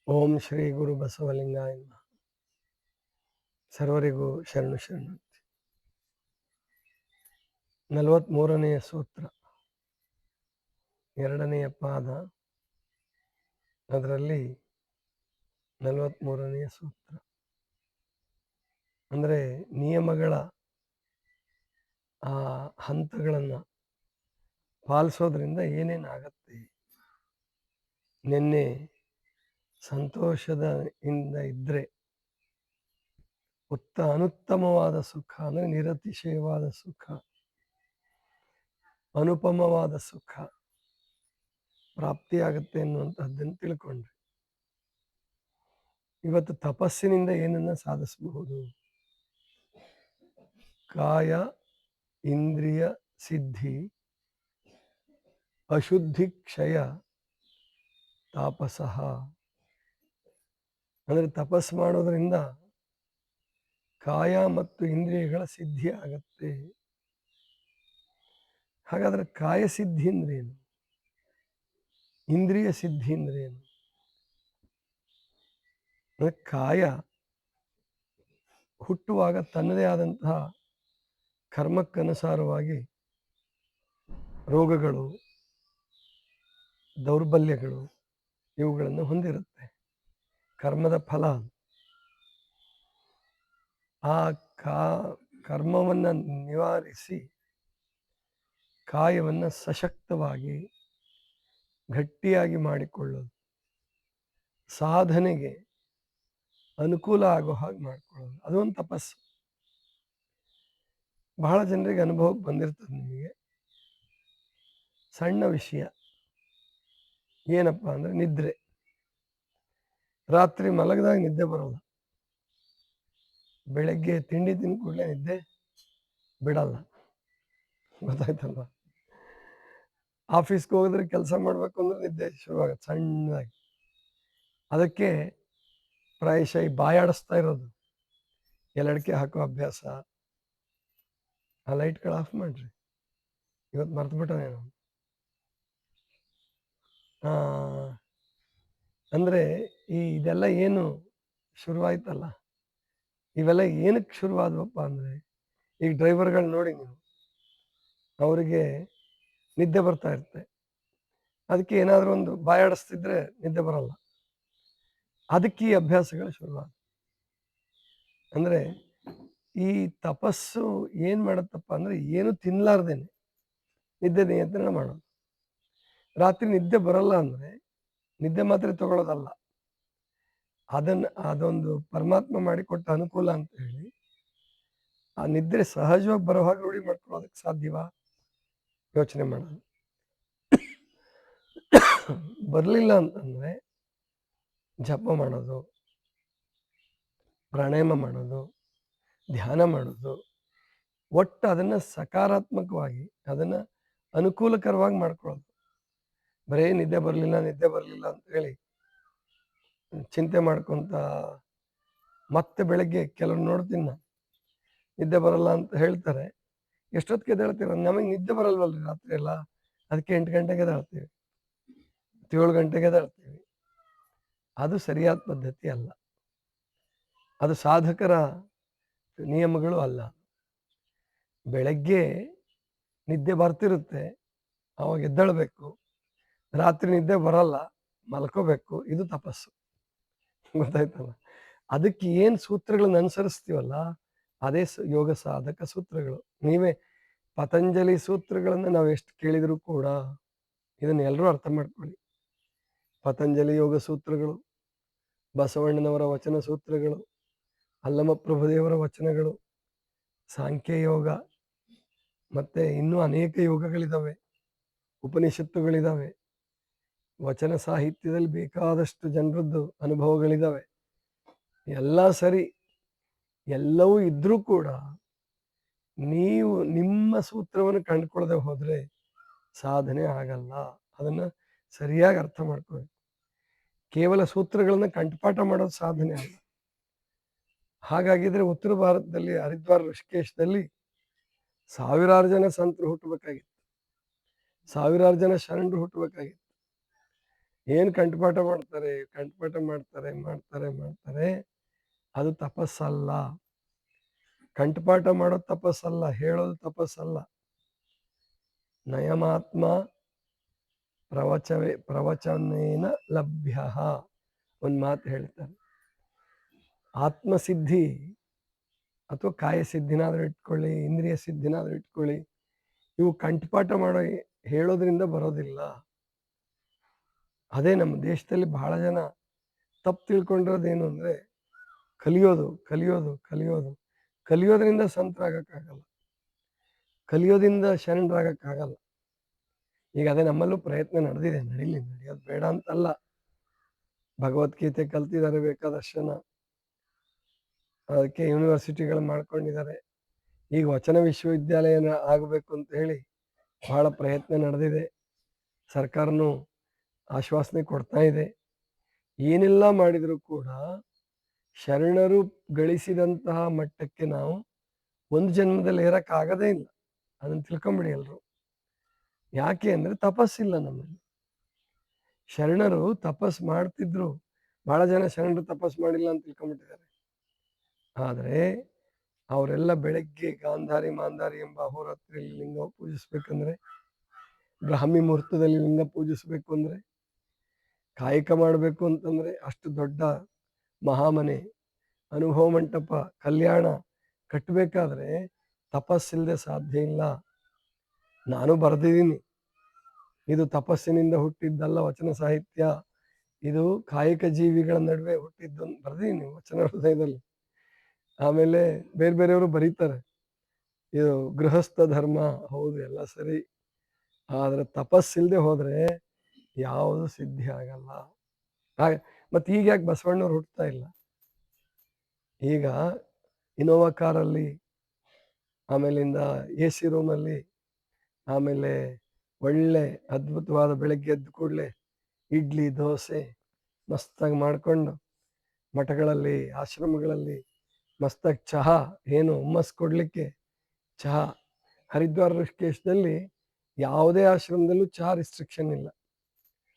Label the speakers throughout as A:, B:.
A: ಓಂ ಶ್ರೀ ಗುರು ಬಸವಲಿಂಗಾಯ ನಮಃ. ಸರ್ವರಿಗೂ ಶರಣು ಶರಣಾರ್ಥಿ. 43ನೆಯ ಸೂತ್ರ, 2ನೆಯ ಪಾದ, ಅದರಲ್ಲಿ 43ನೆಯ ಸೂತ್ರ ಅಂದರೆ ನಿಯಮಗಳ ಆ ಹಂತಗಳನ್ನು ಪಾಲಿಸೋದ್ರಿಂದ ಏನೇನಾಗತ್ತೆ. ನಿನ್ನೆ ಸಂತೋಷದ ಇಂದ ಇದ್ದರೆ ಅನುತ್ತಮವಾದ ಸುಖ ಅಂದರೆ ನಿರತಿಶಯವಾದ ಸುಖ, ಅನುಪಮವಾದ ಸುಖ ಪ್ರಾಪ್ತಿಯಾಗುತ್ತೆ ಅನ್ನುವಂಥದ್ದನ್ನು ತಿಳ್ಕೊಂಡ್ರಿ. ಇವತ್ತು ತಪಸ್ಸಿನಿಂದ ಏನನ್ನ ಸಾಧಿಸಬಹುದು? ಕಾಯ ಇಂದ್ರಿಯ ಸಿದ್ಧಿ, ಅಶುದ್ಧಿ ಕ್ಷಯ, ತಾಪಸಃ. ಅಂದರೆ ತಪಸ್ ಮಾಡೋದ್ರಿಂದ ಕಾಯ ಮತ್ತು ಇಂದ್ರಿಯಗಳ ಸಿದ್ಧಿ ಆಗತ್ತೆ. ಹಾಗಾದ್ರೆ ಕಾಯ ಸಿದ್ಧಿ ಅಂದ್ರೇನು? ಇಂದ್ರಿಯ ಸಿದ್ಧಿ ಅಂದ್ರೇನು? ಕಾಯ ಹುಟ್ಟುವಾಗ ತನ್ನದೇ ಆದಂತಹ ಕರ್ಮಕ್ಕನುಸಾರವಾಗಿ ರೋಗಗಳು, ದೌರ್ಬಲ್ಯಗಳು ಇವುಗಳನ್ನು ಹೊಂದಿರುತ್ತೆ. ಕರ್ಮದ ಫಲ. ಆ ಕರ್ಮವನ್ನು ನಿವಾರಿಸಿ ಕಾಯವನ್ನು ಸಶಕ್ತವಾಗಿ ಗಟ್ಟಿಯಾಗಿ ಮಾಡಿಕೊಳ್ಳೋದು, ಸಾಧನೆಗೆ ಅನುಕೂಲ ಆಗೋ ಹಾಗೆ ಮಾಡಿಕೊಳ್ಳೋದು, ಅದೊಂದು ತಪಸ್ಸು. ಬಹಳ ಜನರಿಗೆ ಅನುಭವಕ್ಕೆ ಬಂದಿರ್ತದೆ. ನಿಮಗೆ ಸಣ್ಣ ವಿಷಯ ಏನಪ್ಪ ಅಂದರೆ ನಿದ್ರೆ. ರಾತ್ರಿ ಮಲಗಿದಾಗ ನಿದ್ದೆ ಬರೋಲ್ಲ, ಬೆಳಗ್ಗೆ ತಿಂಡಿ ತಿಂದ ಕೂಡಲೇ ನಿದ್ದೆ ಬಿಡಲ್ಲ. ಗೊತ್ತಾಯ್ತಲ್ವ? ಆಫೀಸ್ಗೆ ಹೋಗಿದ್ರೆ ಕೆಲಸ ಮಾಡಬೇಕು ಅಂದ್ರೆ ನಿದ್ದೆ ಶುರುವಾಗುತ್ತೆ ಸಣ್ಣದಾಗಿ. ಅದಕ್ಕೆ ಪ್ರಾಯಶಃ ಈ ಬಾಯಾಡಿಸ್ತಾ ಇರೋದು, ಎಲ್ಲಡಿಕೆ ಹಾಕೋ ಅಭ್ಯಾಸ. ಆ ಲೈಟ್ಗಳು ಆಫ್ ಮಾಡ್ರಿ. ಇವತ್ತು ಮರ್ತುಬಿಟ್ಟನೇನು. ಅಂದರೆ ಇದೆಲ್ಲ ಏನು ಶುರುವಾಯ್ತಲ್ಲ, ಇವೆಲ್ಲ ಏನಕ್ಕೆ ಶುರುವಾದವಪ್ಪ ಅಂದರೆ, ಈಗ ಡ್ರೈವರ್ಗಳು ನೋಡಿ ನೀವು, ಅವರಿಗೆ ನಿದ್ದೆ ಬರ್ತಾ ಇರುತ್ತೆ. ಅದಕ್ಕೆ ಏನಾದರೂ ಒಂದು ಬಾಯಾಡಿಸ್ತಿದ್ರೆ ನಿದ್ದೆ ಬರಲ್ಲ. ಅದಕ್ಕೆ ಈ ಅಭ್ಯಾಸಗಳು ಶುರುವಾದ. ಅಂದರೆ ಈ ತಪಸ್ಸು ಏನು ಮಾಡುತ್ತಪ್ಪ ಅಂದರೆ, ಏನು ತಿನ್ನಲಾರ್ದೇನೆ ನಿದ್ದೆ ನಿಯಂತ್ರಣ ಮಾಡೋದು. ರಾತ್ರಿ ನಿದ್ದೆ ಬರಲ್ಲ ಅಂದರೆ ನಿದ್ದೆ ಮಾತ್ರ ತಗೊಳ್ಳೋದಲ್ಲ, ಅದೊಂದು ಪರಮಾತ್ಮ ಮಾಡಿಕೊಟ್ಟ ಅನುಕೂಲ ಅಂತ ಹೇಳಿ ಆ ನಿದ್ರೆ ಸಹಜವಾಗಿ ಬರೋ ಹಾಗೆ ರೂಢಿ ಮಾಡ್ಕೊಳ್ಳೋದಕ್ಕೆ ಸಾಧ್ಯವಾ? ಯೋಚನೆ ಮಾಡೋದು. ಬರಲಿಲ್ಲ ಅಂತಂದರೆ ಜಪ ಮಾಡೋದು, ಪ್ರಾಣಾಯಾಮ ಮಾಡೋದು, ಧ್ಯಾನ ಮಾಡೋದು, ಒಟ್ಟು ಅದನ್ನು ಸಕಾರಾತ್ಮಕವಾಗಿ, ಅದನ್ನು ಅನುಕೂಲಕರವಾಗಿ ಮಾಡ್ಕೊಳ್ಳೋದು. ಬರೀ ನಿದ್ದೆ ಬರಲಿಲ್ಲ ಅಂತ ಹೇಳಿ ಚಿಂತೆ ಮಾಡ್ಕೊತ ಮತ್ತೆ ಬೆಳಗ್ಗೆ ಕೆಲವ್ರು ನೋಡ್ತೀನಿ ನಾನು, ನಿದ್ದೆ ಬರಲ್ಲ ಅಂತ ಹೇಳ್ತಾರೆ. ಎಷ್ಟೊತ್ತಿಗೆ ಎದ್ದೇಳ್ತೀರ? ನಮಗೆ ನಿದ್ದೆ ಬರಲ್ವಲ್ರಿ ರಾತ್ರಿ ಎಲ್ಲ, ಅದಕ್ಕೆ 8 ಗಂಟೆಗೆ ಎದ್ದೇಳ್ತೀವಿ, 7 ಗಂಟೆಗೆ ಎದ್ದೇಳ್ತೀವಿ. ಅದು ಸರಿಯಾದ ಪದ್ಧತಿ ಅಲ್ಲ, ಅದು ಸಾಧಕರ ನಿಯಮಗಳು ಅಲ್ಲ. ಬೆಳಗ್ಗೆ ನಿದ್ದೆ ಬರ್ತಿರುತ್ತೆ, ಅವಾಗ ಎದ್ದೇಳಬೇಕು. ರಾತ್ರಿ ನಿದ್ದೆ ಬರಲ್ಲ, ಮಲ್ಕೋಬೇಕು. ಇದು ತಪಸ್ಸು. ಗೊತ್ತಾಯ್ತಲ್ಲ? ಅದಕ್ಕೆ ಏನು ಸೂತ್ರಗಳನ್ನು ಅನುಸರಿಸ್ತೀವಲ್ಲ, ಅದೇ ಯೋಗ ಸಾಧಕ ಸೂತ್ರಗಳು. ನೀವೇ ಪತಂಜಲಿ ಸೂತ್ರಗಳನ್ನು ನಾವು ಎಷ್ಟು ಕೇಳಿದರೂ ಕೂಡ ಇದನ್ನು ಎಲ್ಲರೂ ಅರ್ಥ ಮಾಡ್ಕೊಳ್ಳಿ. ಪತಂಜಲಿ ಯೋಗ ಸೂತ್ರಗಳು, ಬಸವಣ್ಣನವರ ವಚನ ಸೂತ್ರಗಳು, ಅಲ್ಲಮ ಪ್ರಭುದೇವರ ವಚನಗಳು, ಸಾಂಖ್ಯ ಯೋಗ, ಮತ್ತು ಇನ್ನೂ ಅನೇಕ ಯೋಗಗಳಿದ್ದಾವೆ, ಉಪನಿಷತ್ತುಗಳಿದ್ದಾವೆ, ವಚನ ಸಾಹಿತ್ಯದಲ್ಲಿ ಬೇಕಾದಷ್ಟು ಜನರದ್ದು ಅನುಭವಗಳಿದ್ದಾವೆ. ಎಲ್ಲ ಸರಿ, ಎಲ್ಲವೂ ಇದ್ದರೂ ಕೂಡ ನೀವು ನಿಮ್ಮ ಸೂತ್ರವನ್ನು ಕಂಡುಕೊಳ್ಳದೆ ಹೋದರೆ ಸಾಧನೆ ಆಗಲ್ಲ. ಅದನ್ನು ಸರಿಯಾಗಿ ಅರ್ಥ ಮಾಡ್ಕೋಬೇಕು. ಕೇವಲ ಸೂತ್ರಗಳನ್ನು ಕಂಠಪಾಠ ಮಾಡೋದು ಸಾಧನೆ ಅಲ್ಲ. ಹಾಗಾಗಿದ್ರೆ ಉತ್ತರ ಭಾರತದಲ್ಲಿ ಹರಿದ್ವಾರ ಋಷಿಕೇಶದಲ್ಲಿ ಸಾವಿರಾರು ಜನ ಸಂತರು ಹುಟ್ಟಬೇಕಾಗಿತ್ತು, ಸಾವಿರಾರು ಜನ ಶರಣರು ಹುಟ್ಟಬೇಕಾಗಿತ್ತು. ಏನು ಕಂಠಪಾಠ ಮಾಡ್ತಾರೆ, ಕಂಠಪಾಠ ಮಾಡ್ತಾರೆ, ಮಾಡ್ತಾರೆ, ಮಾಡ್ತಾರೆ. ಅದು ತಪಸ್ಸಲ್ಲ. ಕಂಠಪಾಠ ಮಾಡೋದು ತಪಸ್ಸಲ್ಲ, ಹೇಳೋದು ತಪಸ್ಸಲ್ಲ. ನಯಮಾತ್ಮ ಪ್ರವಚನೇನ ಲಭ್ಯ. ಒಂದು ಮಾತು ಹೇಳ್ತಾರೆ, ಆತ್ಮಸಿದ್ಧಿ ಅಥವಾ ಕಾಯ ಸಿದ್ಧಿನಾದ್ರೂ ಇಟ್ಕೊಳ್ಳಿ, ಇಂದ್ರಿಯ ಸಿದ್ಧಿನಾದ್ರೂ ಇಟ್ಕೊಳ್ಳಿ, ಇವು ಕಂಠಪಾಠ ಮಾಡೋ ಹೇಳೋದ್ರಿಂದ ಬರೋದಿಲ್ಲ. ಅದೇ ನಮ್ಮ ದೇಶದಲ್ಲಿ ಬಹಳ ಜನ ತಪ್ಪು ತಿಳ್ಕೊಂಡಿರೋದೇನು ಅಂದರೆ ಕಲಿಯೋದು ಕಲಿಯೋದು ಕಲಿಯೋದು ಕಲಿಯೋದ್ರಿಂದ ಸಂತರಾಗಕ್ಕಾಗಲ್ಲ, ಕಲಿಯೋದ್ರಿಂದ ಶರಣರಾಗಕ್ಕಾಗಲ್ಲ. ಈಗ ಅದೇ ನಮ್ಮಲ್ಲೂ ಪ್ರಯತ್ನ ನಡೆದಿದೆ, ನಡೆಯೋದು ಬೇಡ ಅಂತಲ್ಲ. ಭಗವದ್ಗೀತೆ ಕಲ್ತಿದ್ದಾರೆ, ಬೇಕಾದರ್ಶನ, ಅದಕ್ಕೆ ಯೂನಿವರ್ಸಿಟಿಗಳು ಮಾಡ್ಕೊಂಡಿದ್ದಾರೆ. ಈಗ ವಚನ ವಿಶ್ವವಿದ್ಯಾಲಯ ಆಗಬೇಕು ಅಂತ ಹೇಳಿ ಬಹಳ ಪ್ರಯತ್ನ ನಡೆದಿದೆ. ಸರ್ಕಾರನೂ ಆಶ್ವಾಸನೆ ಕೊಡ್ತಾ ಇದೆ. ಏನೆಲ್ಲ ಮಾಡಿದರೂ ಕೂಡ ಶರಣರು ಗಳಿಸಿದಂತಹ ಮಟ್ಟಕ್ಕೆ ನಾವು ಒಂದು ಜನ್ಮದಲ್ಲಿ ಏರಕ್ಕಾಗದೇ ಇಲ್ಲ. ಅದನ್ನು ತಿಳ್ಕೊಂಬಿಡಿ ಎಲ್ಲರೂ. ಯಾಕೆ ಅಂದರೆ ತಪಸ್ಸಿಲ್ಲ ನಮ್ಮಲ್ಲಿ. ಶರಣರು ತಪಸ್ ಮಾಡ್ತಿದ್ರು, ಬಹಳ ಜನ ಶರಣರು ತಪಸ್ ಮಾಡಿಲ್ಲ ಅಂತ ತಿಳ್ಕೊಂಬಿಟ್ಟಿದ್ದಾರೆ. ಆದರೆ ಅವರೆಲ್ಲ ಬೆಳಗ್ಗೆ ಗಾಂಧಾರಿ ಮಾಂಧಾರಿ ಎಂಬ ಅಹೋರಾತ್ರಿಯಲ್ಲಿ ಲಿಂಗ ಪೂಜಿಸ್ಬೇಕಂದ್ರೆ, ಬ್ರಾಹ್ಮಿ ಮುಹೂರ್ತದಲ್ಲಿ ಲಿಂಗ ಪೂಜಿಸ್ಬೇಕು ಅಂದರೆ, ಕಾಯಕ ಮಾಡಬೇಕು ಅಂತಂದರೆ, ಅಷ್ಟು ದೊಡ್ಡ ಮಹಾಮನೆ, ಅನುಭವ ಮಂಟಪ, ಕಲ್ಯಾಣ ಕಟ್ಟಬೇಕಾದ್ರೆ ತಪಸ್ಸಿಲ್ಲದೆ ಸಾಧ್ಯ ಇಲ್ಲ. ನಾನು ಬರೆದಿದ್ದೀನಿ, ಇದು ತಪಸ್ಸಿನಿಂದ ಹುಟ್ಟಿದ್ದಲ್ಲ ವಚನ ಸಾಹಿತ್ಯ, ಇದು ಕಾಯಕ ಜೀವಿಗಳ ನಡುವೆ ಹುಟ್ಟಿದ್ದು ಬರೆದಿದ್ದೀನಿ ವಚನ ಹೃದಯದಲ್ಲಿ. ಆಮೇಲೆ ಬೇರೆ ಬೇರೆಯವರು ಬರೀತಾರೆ, ಇದು ಗೃಹಸ್ಥ ಧರ್ಮ, ಹೌದು ಎಲ್ಲ ಸರಿ, ಆದರೆ ತಪಸ್ಸಿಲ್ಲದೆ ಹೋದರೆ ಯಾವುದು ಸಿದ್ಧಿ ಆಗಲ್ಲ. ಮತ್ತು ಈಗ ಯಾಕೆ ಬಸವಣ್ಣವ್ರು ಹುಟ್ಟುತ್ತಾ ಇಲ್ಲ? ಈಗ ಇನೋವಾ ಕಾರಲ್ಲಿ, ಆಮೇಲಿಂದ ಎ ಸಿ ರೂಮಲ್ಲಿ, ಆಮೇಲೆ ಒಳ್ಳೆ ಅದ್ಭುತವಾದ ಬೆಳಗ್ಗೆ ಎದ್ದು ಕೂಡಲೇ ಇಡ್ಲಿ ದೋಸೆ ಮಸ್ತಾಗಿ ಮಾಡಿಕೊಂಡು, ಮಠಗಳಲ್ಲಿ ಆಶ್ರಮಗಳಲ್ಲಿ ಮಸ್ತಾಗಿ ಚಹಾ, ಏನು ಹುಮ್ಮಸ್ ಕೊಡಲಿಕ್ಕೆ ಚಹಾ. ಹರಿದ್ವಾರ ಋಷಿಕೇಶದಲ್ಲಿ ಯಾವುದೇ ಆಶ್ರಮದಲ್ಲೂ ಚಹಾ ರಿಸ್ಟ್ರಿಕ್ಷನ್ ಇಲ್ಲ.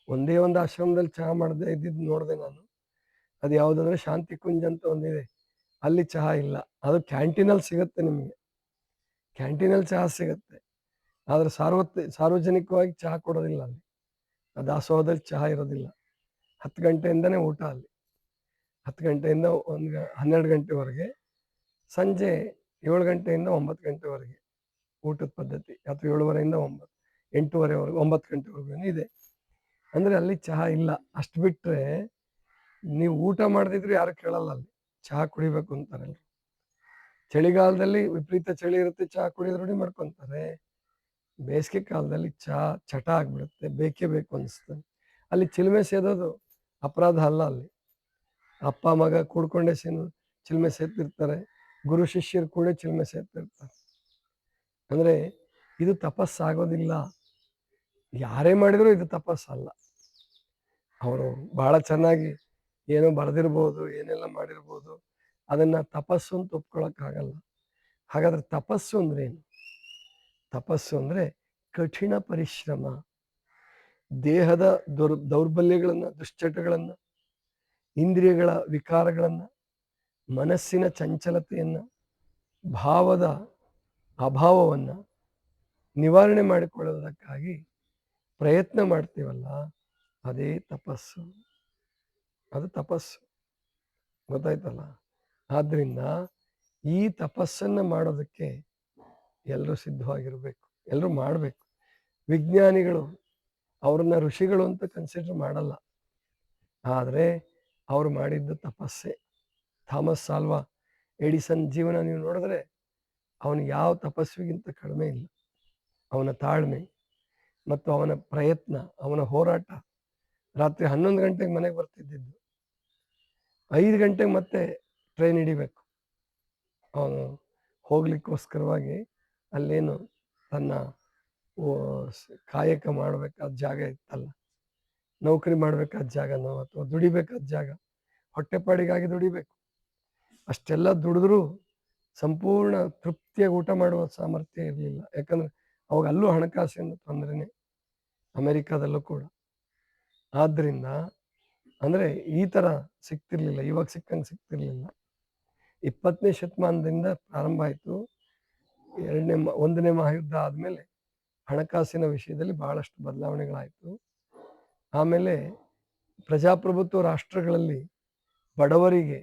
A: ಒಂದೇ ಒಂದು ಆಶ್ರಮದಲ್ಲಿ ಚಹಾ ಮಾಡದೆ ಇದ್ದಿದ್ದು ನೋಡಿದೆ ನಾನು. ಅದು ಯಾವುದಂದ್ರೆ ಶಾಂತಿ ಕುಂಜ್ ಅಂತ ಒಂದಿದೆ, ಅಲ್ಲಿ ಚಹಾ ಇಲ್ಲ. ಅದು ಕ್ಯಾಂಟೀನಲ್ಲಿ ಸಿಗುತ್ತೆ, ನಿಮಗೆ ಕ್ಯಾಂಟೀನಲ್ಲಿ ಚಹಾ ಸಿಗುತ್ತೆ. ಆದರೆ ಸಾರ್ವಜನಿಕವಾಗಿ ಚಹಾ ಕೊಡೋದಿಲ್ಲ ಅಲ್ಲಿ. ಆ ದಾಸೋಹದಲ್ಲಿ ಚಹಾ ಇರೋದಿಲ್ಲ. 10 ಗಂಟೆಯಿಂದನೇ ಊಟ ಅಲ್ಲಿ, 10 ಗಂಟೆಯಿಂದ 12 ಗಂಟೆವರೆಗೆ, ಸಂಜೆ 7 ಗಂಟೆಯಿಂದ 9 ಗಂಟೆವರೆಗೆ ಊಟದ ಪದ್ಧತಿ, ಅಥವಾ 7:30ಯಿಂದ 9, 8:30ವರೆಗೆ, 9 ಗಂಟೆವರೆಗೂ ಇದೆ. ಅಂದರೆ ಅಲ್ಲಿ ಚಹಾ ಇಲ್ಲ. ಅಷ್ಟು ಬಿಟ್ಟರೆ ನೀವು ಊಟ ಮಾಡದಿದ್ರು ಯಾರು ಕೇಳಲ್ಲ, ಅಲ್ಲಿ ಚಹಾ ಕುಡಿಬೇಕು ಅಂತಾರೆ ಎಲ್ಲರು. ಚಳಿಗಾಲದಲ್ಲಿ ವಿಪರೀತ ಚಳಿ ಇರುತ್ತೆ, ಚಹಾ ಕುಡಿಯೋದು ರೂಢಿ ಮಾಡ್ಕೊತಾರೆ. ಬೇಸಿಗೆ ಕಾಲದಲ್ಲಿ ಚಹಾ ಚಟ ಆಗಿಬಿಡುತ್ತೆ, ಬೇಕೇ ಬೇಕು ಅನಿಸ್ತದೆ. ಅಲ್ಲಿ ಚಿಲುಮೆ ಸೇದೋದು ಅಪರಾಧ ಅಲ್ಲ. ಅಲ್ಲಿ ಅಪ್ಪ ಮಗ ಕೂಡ್ಕೊಂಡೇ ಚಿಲುಮೆ ಸೇರ್ತಿರ್ತಾರೆ, ಗುರು ಶಿಷ್ಯರು ಕೂಡ ಚಿಲುಮೆ ಸೇರ್ತಿರ್ತಾರೆ. ಅಂದರೆ ಇದು ತಪಸ್ಸಾಗೋದಿಲ್ಲ. ಯಾರೇ ಮಾಡಿದರೂ ಇದು ತಪಸ್ಸಲ್ಲ. ಅವರು ಬಹಳ ಚೆನ್ನಾಗಿ ಏನೋ ಬರೆದಿರ್ಬೋದು, ಏನೆಲ್ಲ ಮಾಡಿರ್ಬೋದು, ಅದನ್ನು ತಪಸ್ಸು ಅಂತ ಒಪ್ಕೊಳ್ಳೋಕ್ಕಾಗಲ್ಲ. ಹಾಗಾದ್ರೆ ತಪಸ್ಸು ಅಂದ್ರೇನು? ತಪಸ್ಸು ಅಂದರೆ ಕಠಿಣ ಪರಿಶ್ರಮ, ದೇಹದ ದೌರ್ಬಲ್ಯಗಳನ್ನು, ದುಶ್ಚಟಗಳನ್ನು, ಇಂದ್ರಿಯಗಳ ವಿಕಾರಗಳನ್ನು, ಮನಸ್ಸಿನ ಚಂಚಲತೆಯನ್ನು, ಭಾವದ ಅಭಾವವನ್ನು ನಿವಾರಣೆ ಮಾಡಿಕೊಳ್ಳುವುದಕ್ಕಾಗಿ ಪ್ರಯತ್ನ ಮಾಡ್ತೀವಲ್ಲ, ಅದೇ ತಪಸ್ಸು. ಅದು ತಪಸ್ಸು, ಗೊತ್ತಾಯ್ತಲ್ಲ? ಆದ್ದರಿಂದ ಈ ತಪಸ್ಸನ್ನು ಮಾಡೋದಕ್ಕೆ ಎಲ್ಲರೂ ಸಿದ್ಧವಾಗಿರಬೇಕು, ಎಲ್ಲರೂ ಮಾಡಬೇಕು. ವಿಜ್ಞಾನಿಗಳು ಅವ್ರನ್ನ ಋಷಿಗಳು ಅಂತ ಕನ್ಸಿಡರ್ ಮಾಡಲ್ಲ, ಆದರೆ ಅವರು ಮಾಡಿದ್ದು ತಪಸ್ಸೆ. ಥಾಮಸ್ ಆಲ್ವಾ ಎಡಿಸನ್ ಜೀವನ ನೀವು ನೋಡಿದ್ರೆ ಅವನು ಯಾವ ತಪಸ್ವಿಗಿಂತ ಕಡಿಮೆ ಇಲ್ಲ. ಅವನ ತಾಳ್ಮೆ ಮತ್ತು ಅವನ ಪ್ರಯತ್ನ, ಅವನ ಹೋರಾಟ. ರಾತ್ರಿ 11 ಗಂಟೆಗೆ ಮನೆಗೆ ಬರ್ತಿದ್ದಿದ್ದು, 5 ಗಂಟೆಗೆ ಮತ್ತೆ ಟ್ರೈನ್ ಹಿಡಿಬೇಕು ಅವನು ಹೋಗ್ಲಿಕ್ಕೋಸ್ಕರವಾಗಿ. ಅಲ್ಲೇನು ತನ್ನ ಕಾಯಕ ಮಾಡಬೇಕಾದ ಜಾಗ ಇತ್ತಲ್ಲ, ನೌಕರಿ ಮಾಡಬೇಕಾದ ಜಾಗನೋ ಅಥವಾ ದುಡಿಬೇಕಾದ ಜಾಗ, ಹೊಟ್ಟೆಪಾಡಿಗಾಗಿ ದುಡಿಬೇಕು. ಅಷ್ಟೆಲ್ಲ ದುಡಿದ್ರೂ ಸಂಪೂರ್ಣ ತೃಪ್ತಿಯಾಗಿ ಊಟ ಮಾಡುವ ಸಾಮರ್ಥ್ಯ ಇರಲಿಲ್ಲ. ಯಾಕಂದರೆ ಅವಾಗ ಅಲ್ಲೂ ಹಣಕಾಸಿನ ತೊಂದರೆನೇ, ಅಮೆರಿಕಾದಲ್ಲೂ ಕೂಡ. ಆದ್ದರಿಂದ ಅಂದರೆ ಈ ಥರ ಸಿಗ್ತಿರ್ಲಿಲ್ಲ, ಇವಾಗ ಸಿಕ್ಕಂಗೆ ಸಿಗ್ತಿರ್ಲಿಲ್ಲ. 20ನೇ ಶತಮಾನದಿಂದ ಪ್ರಾರಂಭ ಆಯಿತು. 1ನೇ ಮಹಾಯುದ್ಧ ಆದಮೇಲೆ ಹಣಕಾಸಿನ ವಿಷಯದಲ್ಲಿ ಬಹಳಷ್ಟು ಬದಲಾವಣೆಗಳಾಯಿತು. ಆಮೇಲೆ ಪ್ರಜಾಪ್ರಭುತ್ವ ರಾಷ್ಟ್ರಗಳಲ್ಲಿ ಬಡವರಿಗೆ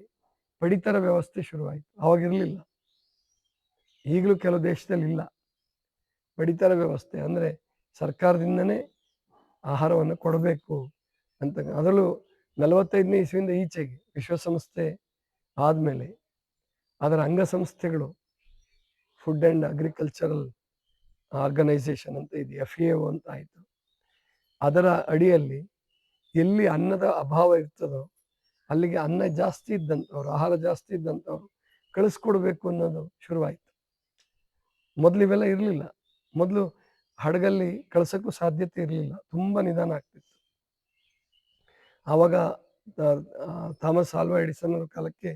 A: ಪಡಿತರ ವ್ಯವಸ್ಥೆ ಶುರುವಾಯಿತು. ಅವಾಗಿರಲಿಲ್ಲ, ಈಗಲೂ ಕೆಲವು ದೇಶದಲ್ಲಿ ಇಲ್ಲ ಪಡಿತರ ವ್ಯವಸ್ಥೆ. ಅಂದರೆ ಸರ್ಕಾರದಿಂದನೇ ಆಹಾರವನ್ನು ಕೊಡಬೇಕು ಅಂತ. ಅದರಲ್ಲೂ 45ನೇ ಇಸ್ವಿಯಿಂದ ಈಚೆಗೆ ವಿಶ್ವಸಂಸ್ಥೆ ಆದಮೇಲೆ ಅದರ ಅಂಗಸಂಸ್ಥೆಗಳು ಫುಡ್ ಆ್ಯಂಡ್ ಅಗ್ರಿಕಲ್ಚರಲ್ ಆರ್ಗನೈಸೇಷನ್ ಅಂತ ಇದೆ, FAO ಅಂತ ಆಯಿತು. ಅದರ ಅಡಿಯಲ್ಲಿ ಎಲ್ಲಿ ಅನ್ನದ ಅಭಾವ ಇರ್ತದೋ ಅಲ್ಲಿಗೆ ಅನ್ನ ಜಾಸ್ತಿ ಇದ್ದಂಥವ್ರು, ಆಹಾರ ಜಾಸ್ತಿ ಇದ್ದಂಥವ್ರು ಕಳಿಸ್ಕೊಡ್ಬೇಕು ಅನ್ನೋದು ಶುರುವಾಯಿತು. ಮೊದಲು ಇವೆಲ್ಲ ಇರಲಿಲ್ಲ. ಮೊದಲು ಹಡಗಲ್ಲಿ ಕಳ್ಸೋಕ್ಕೂ ಸಾಧ್ಯತೆ ಇರಲಿಲ್ಲ, ತುಂಬ ನಿಧಾನ ಆಗ್ತಿತ್ತು. ಆವಾಗ ಥಾಮಸ್ ಆಲ್ವಾ ಎಡಿಸನ್ ಅವ್ರ ಕಾಲಕ್ಕೆ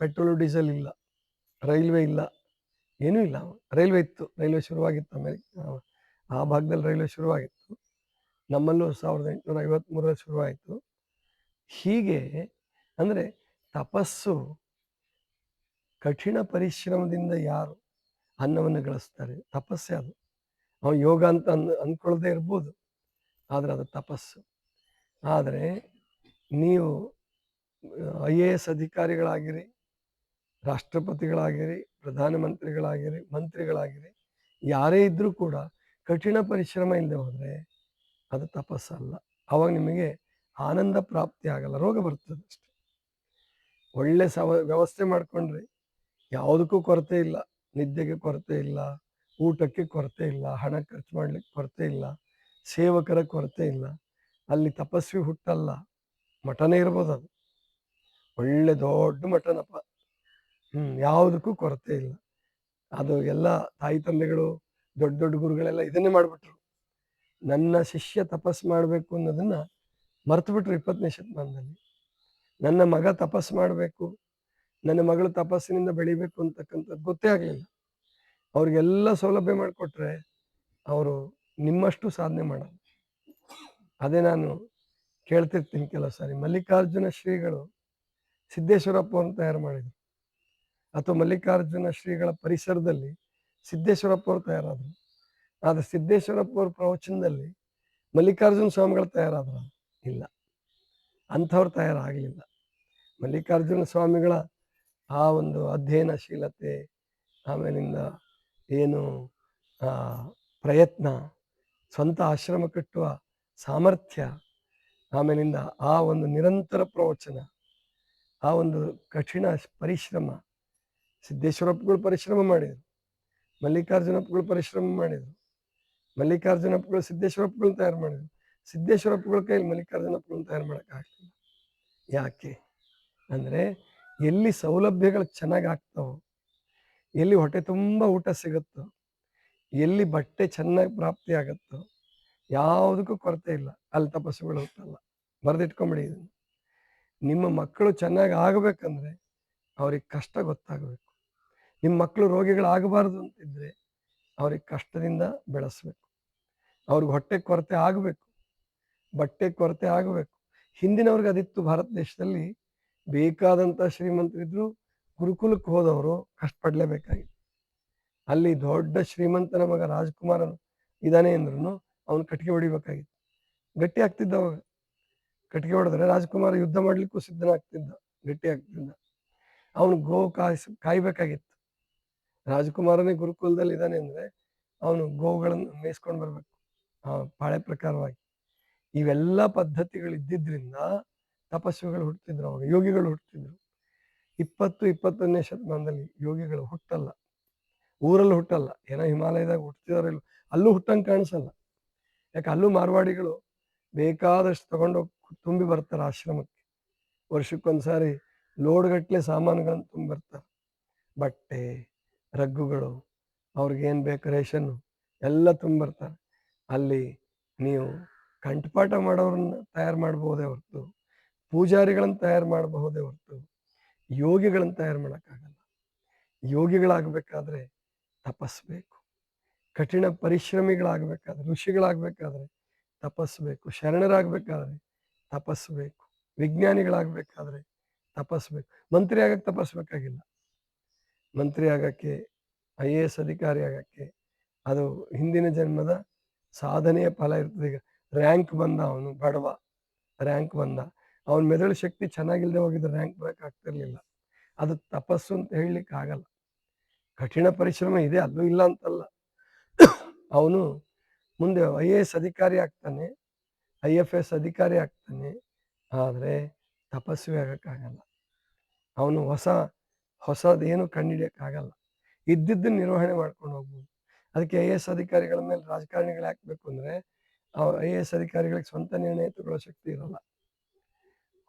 A: ಪೆಟ್ರೋಲು ಡೀಸೆಲ್ ಇಲ್ಲ, ರೈಲ್ವೆ ಇಲ್ಲ, ಏನೂ ಇಲ್ಲ. ರೈಲ್ವೆ ಇತ್ತು, ರೈಲ್ವೆ ಶುರುವಾಗಿತ್ತು ಆ ಭಾಗದಲ್ಲಿ ರೈಲ್ವೆ ಶುರುವಾಗಿತ್ತು. ನಮ್ಮಲ್ಲೂ 1853ರಲ್ಲಿ ಶುರುವಾಯಿತು. ಹೀಗೆ ಅಂದರೆ ತಪಸ್ಸು, ಕಠಿಣ ಪರಿಶ್ರಮದಿಂದ ಯಾರು ಅನ್ನವನ್ನು ಗಳಿಸ್ತಾರೆ, ತಪಸ್ಸೇ ಅದು. ಅವ್ನು ಯೋಗ ಅಂತ ಅಂದ್ಕೊಳ್ಳದೆ ಇರ್ಬೋದು, ಆದರೆ ಅದು ತಪಸ್ಸು. ಆದರೆ ನೀವು IAS ಅಧಿಕಾರಿಗಳಾಗಿರಿ, ರಾಷ್ಟ್ರಪತಿಗಳಾಗಿರಿ, ಪ್ರಧಾನಮಂತ್ರಿಗಳಾಗಿರಿ, ಮಂತ್ರಿಗಳಾಗಿರಿ, ಯಾರೇ ಇದ್ದರೂ ಕೂಡ ಕಠಿಣ ಪರಿಶ್ರಮ ಇಲ್ಲದೆ ಹೋದರೆ ಅದು ತಪಸ್ಸಲ್ಲ. ಆವಾಗ ನಿಮಗೆ ಆನಂದ ಪ್ರಾಪ್ತಿ ಆಗಲ್ಲ, ರೋಗ ಬರ್ತದೆ ಅಷ್ಟೆ. ಒಳ್ಳೆ ವ್ಯವಸ್ಥೆ ಮಾಡಿಕೊಂಡ್ರೆ ಯಾವುದಕ್ಕೂ ಕೊರತೆ ಇಲ್ಲ, ನಿದ್ದೆಗೆ ಕೊರತೆ ಇಲ್ಲ, ಊಟಕ್ಕೆ ಕೊರತೆ ಇಲ್ಲ, ಹಣ ಖರ್ಚು ಮಾಡಲಿಕ್ಕೆ ಕೊರತೆ ಇಲ್ಲ, ಸೇವಕರ ಕೊರತೆ ಇಲ್ಲ. ಅಲ್ಲಿ ತಪಸ್ವಿ ಹುಟ್ಟಲ್ಲ, ಮಠನೇ ಇರ್ಬೋದು, ಅದು ಒಳ್ಳೆ ದೊಡ್ಡ ಮಠನಪ್ಪ, ಯಾವುದಕ್ಕೂ ಕೊರತೆ ಇಲ್ಲ. ಅದು ಎಲ್ಲ ತಾಯಿ ತಂದೆಗಳು, ದೊಡ್ಡ ದೊಡ್ಡ ಗುರುಗಳೆಲ್ಲ ಇದನ್ನೇ ಮಾಡಿಬಿಟ್ರು. ನನ್ನ ಶಿಷ್ಯ ತಪಸ್ಸು ಮಾಡಬೇಕು ಅನ್ನೋದನ್ನು ಮರ್ತು ಬಿಟ್ರು 20ನೇ ಶತಮಾನದಲ್ಲಿ. ನನ್ನ ಮಗ ತಪಸ್ಸು ಮಾಡಬೇಕು, ನನ್ನ ಮಗಳು ತಪಸ್ಸಿನಿಂದ ಬೆಳಿಬೇಕು ಅಂತಕ್ಕಂಥದ್ದು ಗೊತ್ತೇ ಆಗಲಿಲ್ಲ. ಅವ್ರಿಗೆಲ್ಲ ಸೌಲಭ್ಯ ಮಾಡಿಕೊಟ್ರೆ ಅವರು ನಿಮ್ಮಷ್ಟು ಸಾಧನೆ ಮಾಡಲ್ಲ. ಅದೇ ನಾನು ಕೇಳ್ತಿರ್ತೀನಿ ಕೆಲವು ಸಾರಿ, ಮಲ್ಲಿಕಾರ್ಜುನ ಶ್ರೀಗಳು ಸಿದ್ದೇಶ್ವರಪ್ಪ ಅವ್ರನ್ನ ತಯಾರು ಮಾಡಿದರು, ಅಥವಾ ಮಲ್ಲಿಕಾರ್ಜುನ ಶ್ರೀಗಳ ಪರಿಸರದಲ್ಲಿ ಸಿದ್ದೇಶ್ವರಪ್ಪ ಅವರು ತಯಾರಾದರು. ಆದರೆ ಸಿದ್ದೇಶ್ವರಪ್ಪ ಅವ್ರ ಪ್ರವಚನದಲ್ಲಿ ಮಲ್ಲಿಕಾರ್ಜುನ ಸ್ವಾಮಿಗಳು ತಯಾರಾದ್ರ? ಇಲ್ಲ, ಅಂಥವ್ರು ತಯಾರಾಗಲಿಲ್ಲ. ಮಲ್ಲಿಕಾರ್ಜುನ ಸ್ವಾಮಿಗಳ ಆ ಒಂದು ಅಧ್ಯಯನಶೀಲತೆ, ಆಮೇಲಿಂದ ಏನು ಪ್ರಯತ್ನ, ಸ್ವಂತ ಆಶ್ರಮ ಕಟ್ಟುವ ಸಾಮರ್ಥ್ಯ, ಆಮೇಲಿಂದ ಆ ಒಂದು ನಿರಂತರ ಪ್ರವಚನ, ಆ ಒಂದು ಕಠಿಣ ಪರಿಶ್ರಮ. ಸಿದ್ದೇಶ್ವರಪ್ಪಗಳು ಪರಿಶ್ರಮ ಮಾಡಿದರು, ಮಲ್ಲಿಕಾರ್ಜುನಪ್ಪಗಳು ಪರಿಶ್ರಮ ಮಾಡಿದರು, ಮಲ್ಲಿಕಾರ್ಜುನಪ್ಪಗಳು ಸಿದ್ದೇಶ್ವರಪ್ಪಗಳನ್ನ ತಯಾರು ಮಾಡಿದರು. ಸಿದ್ದೇಶ್ವರಪ್ಪಗಳ ಕೈಯಲ್ಲಿ ಮಲ್ಲಿಕಾರ್ಜುನಪ್ಪಗಳನ್ನ ತಯಾರು ಮಾಡೋಕ್ಕಾಗಲಿಲ್ಲ. ಯಾಕೆ ಅಂದರೆ ಎಲ್ಲಿ ಸೌಲಭ್ಯಗಳು ಚೆನ್ನಾಗಿ ಆಗ್ತಾವೋ, ಎಲ್ಲಿ ಹೊಟ್ಟೆ ತುಂಬ ಊಟ ಸಿಗುತ್ತೋ, ಎಲ್ಲಿ ಬಟ್ಟೆ ಚೆನ್ನಾಗಿ ಪ್ರಾಪ್ತಿ ಆಗುತ್ತೋ, ಯಾವುದಕ್ಕೂ ಕೊರತೆ ಇಲ್ಲ, ಅಲ್ಲಿ ತಪಸ್ಸುಗಳು ಹುಟ್ಟಲ್ಲ. ಬರೆದಿಟ್ಕೊಂಬಿಡಿ ಇದನ್ನು. ನಿಮ್ಮ ಮಕ್ಕಳು ಚೆನ್ನಾಗಿ ಆಗಬೇಕಂದ್ರೆ ಅವ್ರಿಗೆ ಕಷ್ಟ ಗೊತ್ತಾಗಬೇಕು. ನಿಮ್ಮ ಮಕ್ಕಳು ರೋಗಿಗಳಾಗಬಾರ್ದು ಅಂತಿದ್ರೆ ಅವ್ರಿಗೆ ಕಷ್ಟದಿಂದ ಬೆಳೆಸ್ಬೇಕು. ಅವ್ರಿಗೆ ಹೊಟ್ಟೆ ಕೊರತೆ ಆಗಬೇಕು, ಬಟ್ಟೆ ಕೊರತೆ ಆಗಬೇಕು. ಹಿಂದಿನವ್ರಿಗೆ ಅದಿತ್ತು. ಭಾರತ ದೇಶದಲ್ಲಿ ಬೇಕಾದಂಥ ಶ್ರೀಮಂತರಿದ್ರು, ಗುರುಕುಲಕ್ಕೆ ಹೋದವರು ಕಷ್ಟಪಡಲೇಬೇಕಾಗಿತ್ತು. ಅಲ್ಲಿ ದೊಡ್ಡ ಶ್ರೀಮಂತನ ಮಗ ರಾಜ್ಕುಮಾರನು ಇದ್ದಾನೆ ಅಂದ್ರೂ ಅವನು ಕಟ್ಟಿಗೆ ಹೊಡಿಬೇಕಾಗಿತ್ತು. ಗಟ್ಟಿ ಆಗ್ತಿದ್ದ ಅವಾಗ. ಕಟ್ಟಿಗೆ ಹೊಡೆದ್ರೆ ರಾಜ್ಕುಮಾರ ಯುದ್ಧ ಮಾಡಲಿಕ್ಕೂ ಸಿದ್ಧನಾಗ್ತಿದ್ದ, ಗಟ್ಟಿ ಆಗ್ತಿದ್ದ. ಅವನು ಗೋವು ಕಾಯ್ಬೇಕಾಗಿತ್ತು. ರಾಜ್ಕುಮಾರನೇ ಗುರುಕುಲದಲ್ಲಿ ಇದ್ದಾನೆ ಅಂದರೆ ಅವನು ಗೋವುಗಳನ್ನು ಮೇಯಿಸ್ಕೊಂಡು ಬರಬೇಕು ಪಾಳೆ ಪ್ರಕಾರವಾಗಿ. ಇವೆಲ್ಲ ಪದ್ಧತಿಗಳಿದ್ದಿದ್ದರಿಂದ ತಪಸ್ವಿಗಳು ಹುಟ್ಟಿದ್ರು, ಅವಾಗ ಯೋಗಿಗಳು ಹುಟ್ಟಿದ್ರು. 20-21ನೇ ಶತಮಾನದಲ್ಲಿ ಯೋಗಿಗಳು ಹುಟ್ಟಲ್ಲ, ಊರಲ್ಲಿ ಹುಟ್ಟಲ್ಲ. ಏನೋ ಹಿಮಾಲಯದಾಗ ಹುಟ್ಟಿದವರೆಲ್ಲ ಅಲ್ಲೂ ಹುಟ್ಟಂಗೆ ಕಾಣಿಸಲ್ಲ. ಯಾಕೆ, ಅಲ್ಲೂ ಮಾರ್ವಾಡಿಗಳು ಬೇಕಾದಷ್ಟು ತಗೊಂಡೋಗಿ ತುಂಬಿ ಬರ್ತಾರೆ ಆಶ್ರಮಕ್ಕೆ. ವರ್ಷಕ್ಕೊಂದ್ಸಾರಿ ಲೋಡ್ಗಟ್ಟಲೆ ಸಾಮಾನುಗಳನ್ನು ತುಂಬಿ ಬರ್ತಾರೆ. ಬಟ್ಟೆ, ರಗ್ಗುಗಳು, ಅವ್ರಿಗೇನು ಬೇಕು ರೇಷನ್ನು ಎಲ್ಲ ತುಂಬಿರ್ತಾರೆ. ಅಲ್ಲಿ ನೀವು ಕಂಠಪಾಠ ಮಾಡೋರನ್ನ ತಯಾರು ಮಾಡಬಹುದೇ ಹೊರತು, ಪೂಜಾರಿಗಳನ್ನು ತಯಾರು ಮಾಡಬಹುದೇ ಹೊರತು ಯೋಗಿಗಳನ್ನು ತಯಾರು ಮಾಡೋಕ್ಕಾಗಲ್ಲ. ಯೋಗಿಗಳಾಗಬೇಕಾದ್ರೆ ತಪಸ್ಬೇಕು. ಕಠಿಣ ಪರಿಶ್ರಮಿಗಳಾಗಬೇಕಾದ್ರೆ, ಋಷಿಗಳಾಗಬೇಕಾದ್ರೆ ತಪಸ್ಬೇಕು. ಶರಣರಾಗಬೇಕಾದ್ರೆ ತಪಸ್ಸು ಬೇಕು. ವಿಜ್ಞಾನಿಗಳಾಗಬೇಕಾದ್ರೆ ತಪಸ್ಸು ಬೇಕು. ಮಂತ್ರಿ ಆಗಕ್ಕೆ ತಪಸ್ಬೇಕಾಗಿಲ್ಲ. ಮಂತ್ರಿ ಆಗಕ್ಕೆ, IAS ಅಧಿಕಾರಿ ಆಗಕ್ಕೆ ಅದು ಹಿಂದಿನ ಜನ್ಮದ ಸಾಧನೆಯ ಫಲ ಇರ್ತದೆ. ಈಗ ರ್ಯಾಂಕ್ ಬಂದ, ಅವನು ಬಡವ, ರ್ಯಾಂಕ್ ಬಂದ, ಅವನ ಮೆದುಳು ಶಕ್ತಿ ಚೆನ್ನಾಗಿಲ್ಲದೆ ಹೋಗಿದ್ರೆ ರ್ಯಾಂಕ್ ಬರಕ್ಕೆ ಆಗ್ತಿರ್ಲಿಲ್ಲ. ಅದು ತಪಸ್ಸು ಅಂತ ಹೇಳಲಿಕ್ಕೆ ಆಗಲ್ಲ. ಕಠಿಣ ಪರಿಶ್ರಮ ಇದೆ, ಅಲ್ಲೂ ಇಲ್ಲ ಅಂತಲ್ಲ. ಅವನು ಮುಂದೆ IAS ಅಧಿಕಾರಿ ಆಗ್ತಾನೆ, IFS ಅಧಿಕಾರಿ ಆಗ್ತಾನೆ, ಆದರೆ ತಪಸ್ವಿ ಆಗಕ್ಕಾಗಲ್ಲ. ಅವನು ಹೊಸದೇನು ಕಂಡುಹಿಡಿಯಕ್ಕಾಗಲ್ಲ. ಇದ್ದಿದ್ದನ್ನು ನಿರ್ವಹಣೆ ಮಾಡ್ಕೊಂಡು ಹೋಗ್ಬೋದು. ಅದಕ್ಕೆ IAS ಅಧಿಕಾರಿಗಳ ಮೇಲೆ ರಾಜಕಾರಣಿಗಳು ಹಾಕಬೇಕು ಅಂದರೆ IAS ಅಧಿಕಾರಿಗಳಿಗೆ ಸ್ವಂತ ನಿರ್ಣಯ ತಗೊಳ್ಳೋ ಶಕ್ತಿ ಇರಲ್ಲ.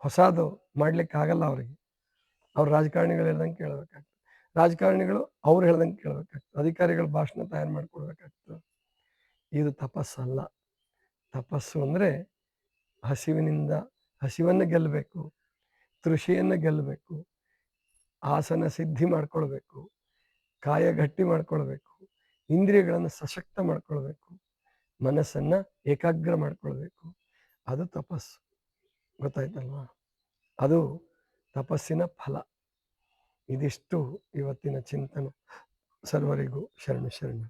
A: ಹೊಸದು ಮಾಡ್ಲಿಕ್ಕಾಗಲ್ಲ ಅವರಿಗೆ. ಅವ್ರು ರಾಜಕಾರಣಿಗಳು ಹೇಳ್ದಂಗೆ ಕೇಳಬೇಕಾಗ್ತದೆ. ರಾಜಕಾರಣಿಗಳು ಅವ್ರು ಹೇಳ್ದಂಗೆ ಕೇಳಬೇಕಾಗ್ತದೆ. ಅಧಿಕಾರಿಗಳು ಭಾಷಣ ತಯಾರು ಮಾಡಿಕೊಡ್ಬೇಕಾಗ್ತದೆ. ಇದು ತಪಸ್ಸಲ್ಲ. ತಪಸ್ಸು ಅಂದರೆ ಹಸಿವನ್ನು ಗೆಲ್ಲಬೇಕು, ತೃಷಿಯನ್ನು ಗೆಲ್ಲಬೇಕು, ಆಸನ ಸಿದ್ಧಿ ಮಾಡ್ಕೊಳ್ಬೇಕು, ಕಾಯ ಗಟ್ಟಿ ಮಾಡ್ಕೊಳ್ಬೇಕು, ಇಂದ್ರಿಯಗಳನ್ನು ಸಶಕ್ತ ಮಾಡ್ಕೊಳ್ಬೇಕು, ಮನಸ್ಸನ್ನು ಏಕಾಗ್ರ ಮಾಡ್ಕೊಳ್ಬೇಕು. ಅದು ತಪಸ್ಸು. ಗೊತ್ತಾಯ್ತಲ್ವಾ? ಅದು ತಪಸ್ಸಿನ ಫಲ. ಇದಿಷ್ಟು ಇವತ್ತಿನ ಚಿಂತನೆ. ಸರ್ವರಿಗೂ ಶರಣು ಶರಣು.